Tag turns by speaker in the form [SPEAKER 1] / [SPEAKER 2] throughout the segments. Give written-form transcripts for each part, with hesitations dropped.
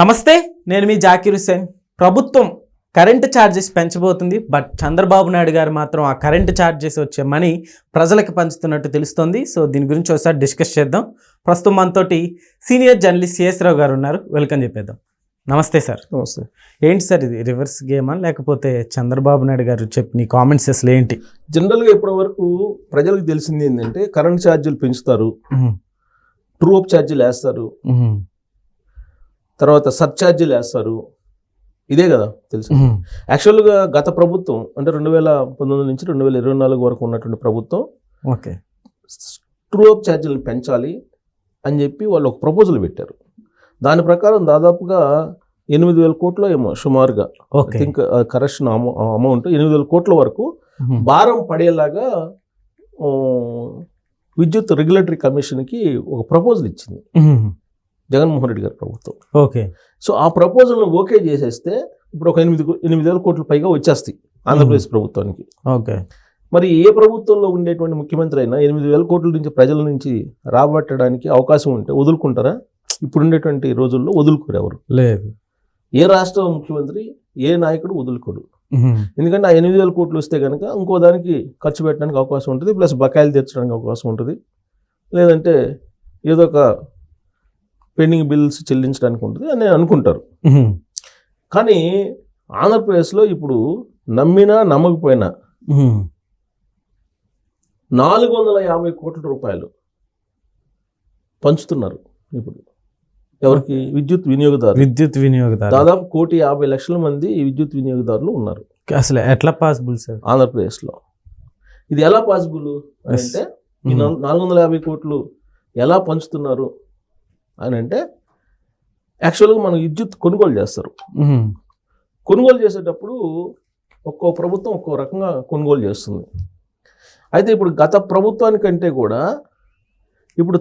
[SPEAKER 1] నమస్తే, నేను మీ జాకీర్ హుస్సేన్. ప్రభుత్వం కరెంటు ఛార్జెస్ పెంచబోతుంది. బట్ చంద్రబాబు నాయుడు గారు మాత్రం ఆ కరెంటు ఛార్జెస్ వచ్చే మనీ ప్రజలకు పంచుతున్నట్టు తెలుస్తోంది. సో దీని గురించి ఒకసారి డిస్కస్ చేద్దాం. ప్రస్తుతం మనతోటి సీనియర్ జర్నలిస్ట్ సిఎస్ రావు గారు ఉన్నారు. వెల్కమ్ చెప్పేద్దాం. నమస్తే సార్.
[SPEAKER 2] నమస్తే.
[SPEAKER 1] ఏంటి సార్ ఇది రివర్స్ గేమా లేకపోతే చంద్రబాబు నాయుడు గారు చెప్పిన కామెంట్స్ అసలు ఏంటి?
[SPEAKER 2] జనరల్గా ఇప్పటి వరకు ప్రజలకు తెలిసింది ఏంటంటే కరెంట్ ఛార్జీలు పెంచుతారు, ట్రూ అప్ ఛార్జీలు వేస్తారు, తర్వాత సర్ఛార్జీలు వేస్తారు, ఇదే కదా తెలుసు. యాక్చువల్గా గత ప్రభుత్వం అంటే 2019 నుంచి 2024 వరకు ఉన్నటువంటి ప్రభుత్వం
[SPEAKER 1] ఓకే
[SPEAKER 2] ట్రూ అప్ ఛార్జీలను పెంచాలి అని చెప్పి వాళ్ళు ఒక ప్రపోజల్ పెట్టారు. దాని ప్రకారం దాదాపుగా 8,000 కోట్లు ఏమో సుమారుగా థింక్ కరెక్షన్ అమౌంట్ 8,000 కోట్ల వరకు భారం పడేలాగా విద్యుత్ రెగ్యులేటరీ కమిషన్కి ఒక ప్రపోజల్ ఇచ్చింది జగన్మోహన్ రెడ్డి గారి ప్రభుత్వం.
[SPEAKER 1] ఓకే.
[SPEAKER 2] సో ఆ ప్రపోజల్ను ఓకే చేసేస్తే ఇప్పుడు ఒక 8,000 కోట్ల పైగా వచ్చేస్తాయి ఆంధ్రప్రదేశ్ ప్రభుత్వానికి.
[SPEAKER 1] ఓకే.
[SPEAKER 2] మరి ఏ ప్రభుత్వంలో ఉండేటువంటి ముఖ్యమంత్రి అయినా 8,000 కోట్ల నుంచి ప్రజల నుంచి రాబట్టడానికి అవకాశం ఉంటే వదులుకుంటారా? ఇప్పుడు ఉండేటువంటి రోజుల్లో వదులుకోరు ఎవరు.
[SPEAKER 1] లేదు.
[SPEAKER 2] ఏ రాష్ట్ర ముఖ్యమంత్రి ఏ నాయకుడు వదులుకోడు. ఎందుకంటే ఆ 8,000 కోట్లు వస్తే కనుక ఇంకో దానికి ఖర్చు పెట్టడానికి అవకాశం ఉంటుంది, ప్లస్ బకాయిలు తీర్చడానికి అవకాశం ఉంటుంది, లేదంటే ఏదో ఒక పెండింగ్ బిల్స్ చెల్లించడానికి ఉంటుంది అని అనుకుంటారు. కానీ ఆంధ్రప్రదేశ్లో ఇప్పుడు నమ్మినా నమ్మకపోయినా 450 కోట్ల రూపాయలు పంచుతున్నారు ఇప్పుడు. ఎవరికి? విద్యుత్ వినియోగదారు. దాదాపు 1,50,00,000 మంది విద్యుత్ వినియోగదారులు ఉన్నారు.
[SPEAKER 1] అసలు ఎట్లా పాసిబుల్ సార్
[SPEAKER 2] ఆంధ్రప్రదేశ్లో? ఇది ఎలా పాసిబుల్ అంటే ఈ 450 కోట్లు ఎలా పంచుతున్నారు అని అంటే యాక్చువల్గా మనం విద్యుత్ కొనుగోలు చేస్తారు. కొనుగోలు చేసేటప్పుడు ఒక్కో ప్రభుత్వం ఒక్కో రకంగా కొనుగోలు చేస్తుంది. అయితే ఇప్పుడు గత ప్రభుత్వానికంటే కూడా ఇప్పుడు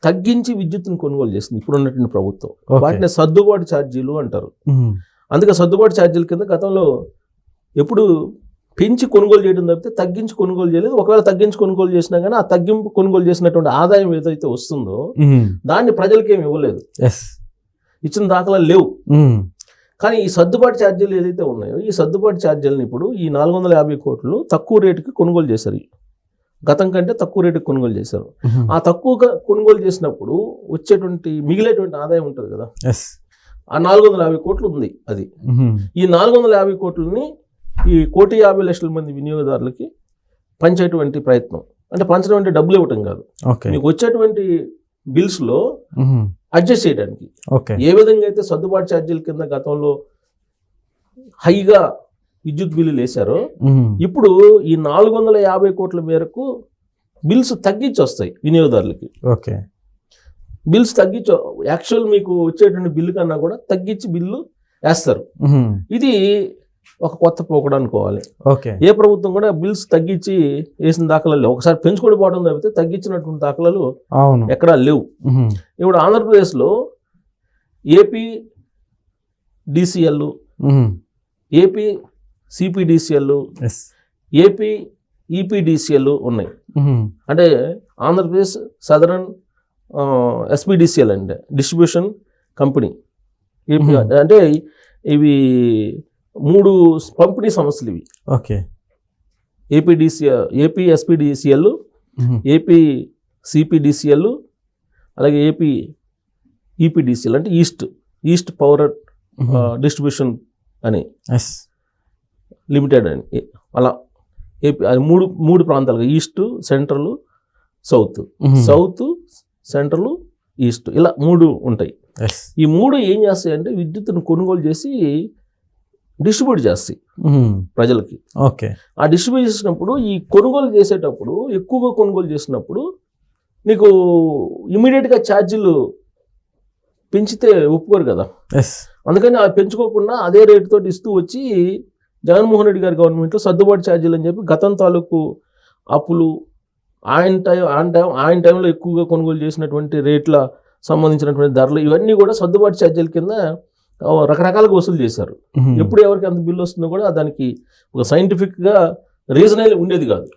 [SPEAKER 2] తగ్గించి విద్యుత్తును కొనుగోలు చేస్తుంది ఇప్పుడు ఉన్నటువంటి ప్రభుత్వం. వాటిని సర్దుబాటు ఛార్జీలు అంటారు. అందుకే సర్దుబాటు ఛార్జీల కింద గతంలో ఎప్పుడు పెంచి కొనుగోలు చేయడం తప్పితే తగ్గించి కొనుగోలు చేయలేదు. ఒకవేళ తగ్గించి కొనుగోలు చేసినా కానీ ఆ తగ్గింపు కొనుగోలు చేసినటువంటి ఆదాయం ఏదైతే వస్తుందో దాన్ని ప్రజలకి ఏమి ఇవ్వలేదు, ఇచ్చిన దాఖలాలు లేవు. కానీ ఈ సర్దుబాటు ఛార్జీలు ఏదైతే ఉన్నాయో ఈ సర్దుబాటు ఛార్జీలను ఇప్పుడు ఈ 450 కోట్లు తక్కువ రేటుకి కొనుగోలు చేశారు. గతం కంటే తక్కువ రేటుకి కొనుగోలు చేశారు. ఆ తక్కువగా కొనుగోలు చేసినప్పుడు వచ్చేటువంటి మిగిలేటువంటి ఆదాయం ఉంటుంది కదా, ఆ 450 కోట్లు ఉంది. అది ఈ 450 కోట్లని ఈ 1,50,00,000 మంది వినియోగదారులకి పంచేటువంటి ప్రయత్నం. అంటే పంచడం అంటే డబ్బులు ఇవ్వటం కాదు, మీకు వచ్చేటువంటి బిల్స్లో అడ్జస్ట్ చేయడానికి. ఏ విధంగా అయితే సర్దుబాటు ఛార్జీల కింద గతంలో హైగా విద్యుత్ బిల్లులు వేశారో ఇప్పుడు ఈ 450 కోట్ల మేరకు బిల్స్ తగ్గించి వస్తాయి వినియోగదారులకి.
[SPEAKER 1] ఓకే.
[SPEAKER 2] బిల్స్ తగ్గించి యాక్చువల్ మీకు వచ్చేటువంటి బిల్లు కన్నా కూడా తగ్గించి బిల్లు వేస్తారు. ఇది ఒక కొత్త పోకడ అనుకోవాలి. ఏ ప్రభుత్వం కూడా బిల్స్ తగ్గించి వేసిన దాఖలాలు లేవు. ఒకసారి పెంచుకొని పోవడం తప్పితే తగ్గించినటువంటి దాఖలాలు ఎక్కడా లేవు. ఇప్పుడు ఆంధ్రప్రదేశ్లో AP DCL, AP CPDCL, AP EPDCL ఉన్నాయి. అంటే ఆంధ్రప్రదేశ్ సదరన్ ఎస్పీడిసిఎల్ అంటే డిస్ట్రిబ్యూషన్ కంపెనీ. అంటే ఇవి 3 పంపిణీ సంస్థలు ఇవి.
[SPEAKER 1] Okay.
[SPEAKER 2] AP SPDCL, AP CPDCL, అలాగే ఏపీ ఈపీడిసిఎల్ అంటే ఈస్ట్ పవర్ డిస్ట్రిబ్యూషన్ అని లిమిటెడ్ అని. అలా ఏపీ అది 3 ప్రాంతాలుగా east, central, south, central, east, ఇలా 3 ఉంటాయి. ఈ 3 ఏం చేస్తాయంటే విద్యుత్తును కొనుగోలు చేసి డిస్ట్రిబ్యూట్ చేస్తాయి ప్రజలకి.
[SPEAKER 1] ఓకే.
[SPEAKER 2] ఆ డిస్ట్రిబ్యూట్ చేసినప్పుడు ఈ కొనుగోలు చేసేటప్పుడు ఎక్కువగా కొనుగోలు చేసినప్పుడు నీకు ఇమీడియట్గా ఛార్జీలు పెంచితే ఒప్పుకోరు కదా. అందుకని అవి పెంచుకోకుండా అదే రేటుతో ఇస్తూ వచ్చి జగన్మోహన్ రెడ్డి గారి గవర్నమెంట్లో సర్దుబాటు ఛార్జీలు అని చెప్పి గతం తాలూకు అప్పులు ఆయన టైంలో ఎక్కువగా కొనుగోలు చేసినటువంటి రేట్ల సంబంధించినటువంటి ధరలు ఇవన్నీ కూడా సర్దుబాటు ఛార్జీల కింద రకరకాలుగా వసూలు చేశారు. ఎప్పుడు ఎవరికి ఎంత బిల్లు వస్తుందో కూడా దానికి ఒక సైంటిఫిక్గా రీజనల్ ఉండేది కాదు.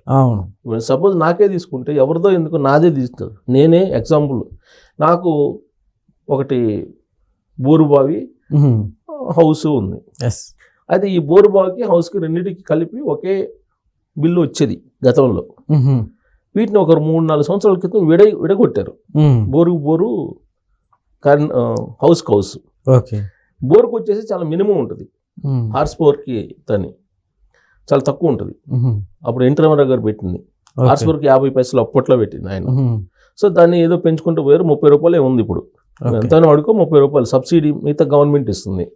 [SPEAKER 2] సపోజ్ నాకే తీసుకుంటే ఎవరిదో ఎందుకు నాదే తీస్తారు. నేనే ఎగ్జాంపుల్, నాకు ఒకటి బోరుబావి హౌస్ ఉంది. అయితే ఈ బోరుబావికి హౌస్కి రెండింటికి కలిపి ఒకే బిల్లు వచ్చేది గతంలో. వీటిని ఒక 3-4 సంవత్సరాల క్రితం విడగొట్టారు. Bore house. బోర్కి వచ్చేసి చాలా మినిమం ఉంటుంది, హార్స్ పవర్కి తని చాలా తక్కువ ఉంటుంది. అప్పుడు ఎన్టీ రామారావు గారు పెట్టింది హార్స్ పవర్కి 50 పైసలు అప్పట్లో పెట్టింది ఆయన. సో దాన్ని ఏదో పెంచుకుంటూ పోయారు. 30 రూపాయలే ఉంది ఇప్పుడు. ఎంతైనా అడుకో 30 రూపాయలు సబ్సిడీ మిగతా గవర్నమెంట్ ఇస్తుంది.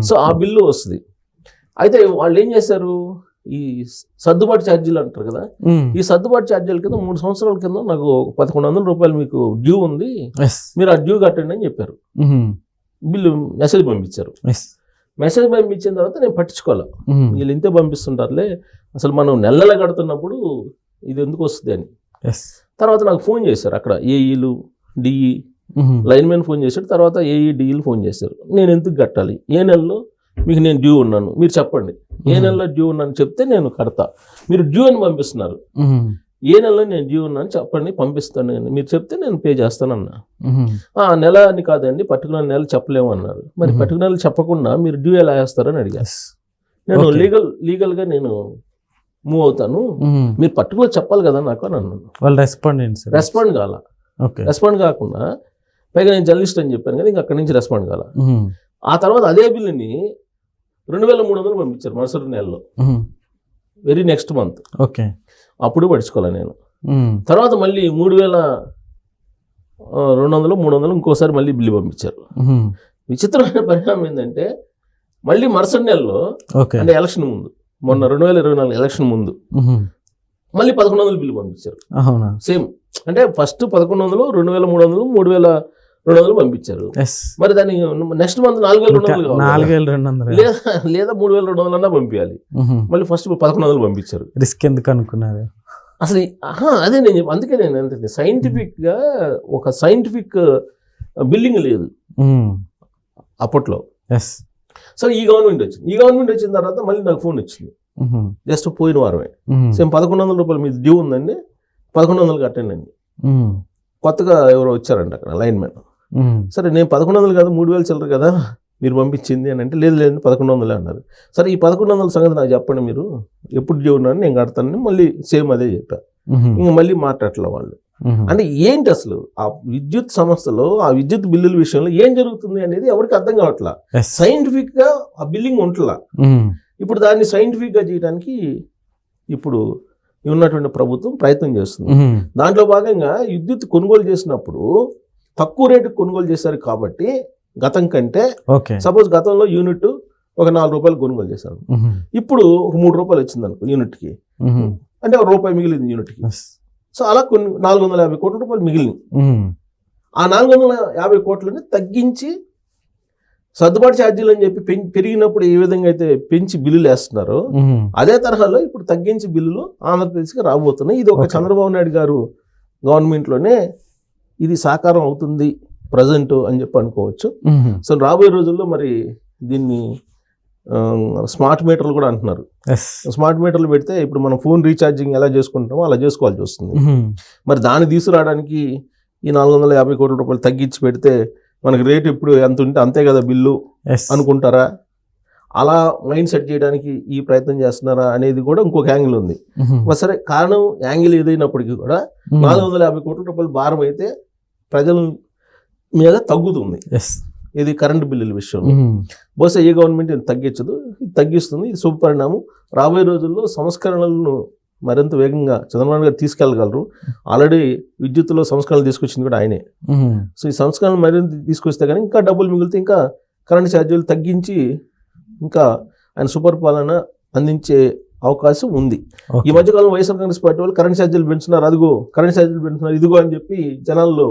[SPEAKER 2] సో ఆ బిల్లు వస్తుంది. అయితే వాళ్ళు ఏం చేశారు, ఈ సర్దుబాటు ఛార్జీలు అంటారు కదా, ఈ సర్దుబాటు ఛార్జీల కింద 3 సంవత్సరాల కింద నాకు 1100 రూపాయలు మీకు డ్యూ ఉంది, మీరు ఆ డ్యూ కట్టండి అని చెప్పారు. బిల్లు మెసేజ్ పంపించారు. మెసేజ్ పంపించిన తర్వాత నేను పట్టించుకోవాలి, వీళ్ళు ఇంతే పంపిస్తుంటారులే, అసలు మనం నెలల కడుతున్నప్పుడు ఇది ఎందుకు వస్తుంది అని. తర్వాత నాకు ఫోన్ చేశారు అక్కడ ఏఈలు డిఈ లైన్మెన్ ఫోన్ చేశాడు. తర్వాత ఏఈ డిఈలు ఫోన్ చేశారు. నేను ఎందుకు కట్టాలి, ఏ నెలలో మీకు నేను డ్యూ ఉన్నాను మీరు చెప్పండి, ఏ నెలలో డ్యూ ఉన్నాను చెప్తే నేను కడతా, మీరు డ్యూ అని పంపిస్తున్నారు, ఏ నెలలో నేను డ్యూ ఉన్నాను చెప్పండి పంపిస్తాను, మీరు చెప్తే నేను పే చేస్తానన్నా. నెల అని కాదండి, పర్టికులర్ నెల చెప్పలేము అన్నారు. మరి పర్టికులర్ చెప్పకుండా మీరు డ్యూ ఎలా వేస్తారని అడిగారు. నేను లీగల్గా నేను మూవ్ అవుతాను, మీరు పర్టికులర్ చెప్పాలి కదా నాకు అని అన్నాను.
[SPEAKER 1] వాళ్ళు రెస్పాండ్
[SPEAKER 2] కాల. రెస్పాండ్ కాకుండా పైగా నేను జర్నలిస్ట్ అని చెప్పాను కదా, ఇంకా అక్కడి నుంచి రెస్పాండ్ కాల. ఆ తర్వాత అదే బిల్లుని 2300 పంపించారు మరుసటి నెలలో, వెరీ నెక్స్ట్ మంత్. అప్పుడు పడుచుకోవాలి నేను. తర్వాత మళ్ళీ 3200 300 ఇంకోసారి మళ్ళీ బిల్లు పంపించారు. విచిత్రమైన పరిణామం ఏంటంటే మళ్ళీ మరుసటి నెలలో అంటే ఎలక్షన్ ముందు, మొన్న 2024 ఎలక్షన్ ముందు మళ్ళీ 1100 బిల్లు పంపించారు. సేమ్ అంటే ఫస్ట్ 1100, 2300, 3200 పంపించారు. మరి దాన్ని నెక్స్ట్ మంత్ 4200 లేదా 3200 అన్నా పంపించాలి. మళ్ళీ ఫస్ట్ 1100 పంపించారు.
[SPEAKER 1] రిస్క్ ఎందుకు అనుకున్నారు
[SPEAKER 2] అసలు? అదే నేను అందుకే నేను అంటే సైంటిఫిక్ గా ఒక సైంటిఫిక్ బిల్డింగ్ లేదు అప్పట్లో. సో ఈ గవర్నమెంట్ వచ్చిన తర్వాత మళ్ళీ నాకు ఫోన్ వచ్చింది జస్ట్ పోయిన వారమే. సేమ్ 1100 రూపాయలు మీద డ్యూ ఉందండి, 1100 కట్టండి అండి. కొత్తగా ఎవరో వచ్చారంట అక్కడ లైన్ మ్యాన్. సరే నేను 1100 కదా 3000 చిల్లరు కదా మీరు పంపించింది అని అంటే, లేదు 1100 అన్నారు. సరే ఈ 1100 సంగతి నాకు చెప్పండి, మీరు ఎప్పుడు డ్యూ ఉన్నారని నేను కడతానని మళ్ళీ సేమ్ అదే చెప్పా. ఇంకా మళ్ళీ మాట్లాడలే వాళ్ళు. అంటే ఏంటి అసలు ఆ విద్యుత్ సంస్థలో ఆ విద్యుత్ బిల్లుల విషయంలో ఏం జరుగుతుంది అనేది ఎవరికి అర్థం కావట్లా. సైంటిఫిక్ గా ఆ బిల్లింగ్ ఉంటలా. ఇప్పుడు దాన్ని సైంటిఫిక్ గా చేయడానికి ఇప్పుడు ఉన్నటువంటి ప్రభుత్వం ప్రయత్నం చేస్తుంది. దాంట్లో భాగంగా విద్యుత్ కొనుగోలు చేసినప్పుడు తక్కువ రేటుకు కొనుగోలు చేశారు కాబట్టి గతం కంటే, సపోజ్ గతంలో యూనిట్ ఒక 4 రూపాయలు కొనుగోలు చేశారు, ఇప్పుడు ఒక 3 రూపాయలు వచ్చింది అనుకో యూనిట్కి, అంటే ₹1 మిగిలింది యూనిట్కి. సో అలా కొన్ని 450 కోట్ల రూపాయలు మిగిలింది. ఆ 450 కోట్లని తగ్గించి సర్దుబాటు ఛార్జీలు అని చెప్పి పెరిగినప్పుడు ఏ విధంగా అయితే పెంచి బిల్లులు వేస్తున్నారో అదే తరహాలో ఇప్పుడు తగ్గించి బిల్లులు ఆంధ్రప్రదేశ్కి రాబోతున్నాయి. ఇది ఒక చంద్రబాబు నాయుడు గారు గవర్నమెంట్లోనే ఇది సాకారం అవుతుంది ప్రజెంట్ అని చెప్పి అనుకోవచ్చు. సో రాబోయే రోజుల్లో మరి దీన్ని స్మార్ట్ మీటర్లు కూడా అంటున్నారు. స్మార్ట్ మీటర్లు పెడితే ఇప్పుడు మనం ఫోన్ రీఛార్జింగ్ ఎలా చేసుకుంటామో అలా చేసుకోవాల్సి వస్తుంది. మరి దాన్ని తీసుకురావడానికి ఈ 450 కోట్ల రూపాయలు తగ్గించి పెడితే మనకి రేట్ ఇప్పుడు ఎంత ఉంటే అంతే కదా బిల్లు అనుకుంటారా? అలా మైండ్ సెట్ చేయడానికి ఈ ప్రయత్నం చేస్తున్నారా అనేది కూడా ఇంకొక యాంగిల్ ఉంది. సరే, కారణం యాంగిల్ ఏదైనప్పటికీ కూడా 450 కోట్ల రూపాయలు భారం అయితే ప్రజల మీద తగ్గుతుంది. ఇది కరెంటు బిల్లుల విషయంలో బహుశా ఏ గవర్నమెంట్ ఇది తగ్గించదు, ఇది తగ్గిస్తుంది. ఇది శుభపరిణామం. రాబోయే రోజుల్లో సంస్కరణలను మరింత వేగంగా చంద్రబాబు గారు తీసుకెళ్ళగలరు. ఆల్రెడీ విద్యుత్తులో సంస్కరణలు తీసుకొచ్చింది కూడా ఆయనే. సో ఈ సంస్కరణలు మరింత తీసుకొస్తే కానీ ఇంకా డబ్బులు మిగిలితే ఇంకా కరెంటు ఛార్జీలు తగ్గించి ఇంకా ఆయన సుపరిపాలన అందించే అవకాశం ఉంది. ఈ మధ్యకాలంలో వైఎస్ఆర్ కాంగ్రెస్ పార్టీ వాళ్ళు కరెంట్ ఛార్జీలు పెంచుతున్నారు, అదిగో కరెంట్ ఛార్జీలు పెంచుతున్నారు, ఇదిగో అని చెప్పి జనాల్లో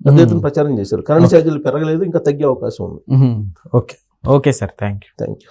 [SPEAKER 2] పెద్ద ఎత్తున ప్రచారం చేశారు. కరెంట్ ఛార్జీలు పెరగలేదు, ఇంకా తగ్గే అవకాశం ఉంది.
[SPEAKER 1] Okay sir, thank you.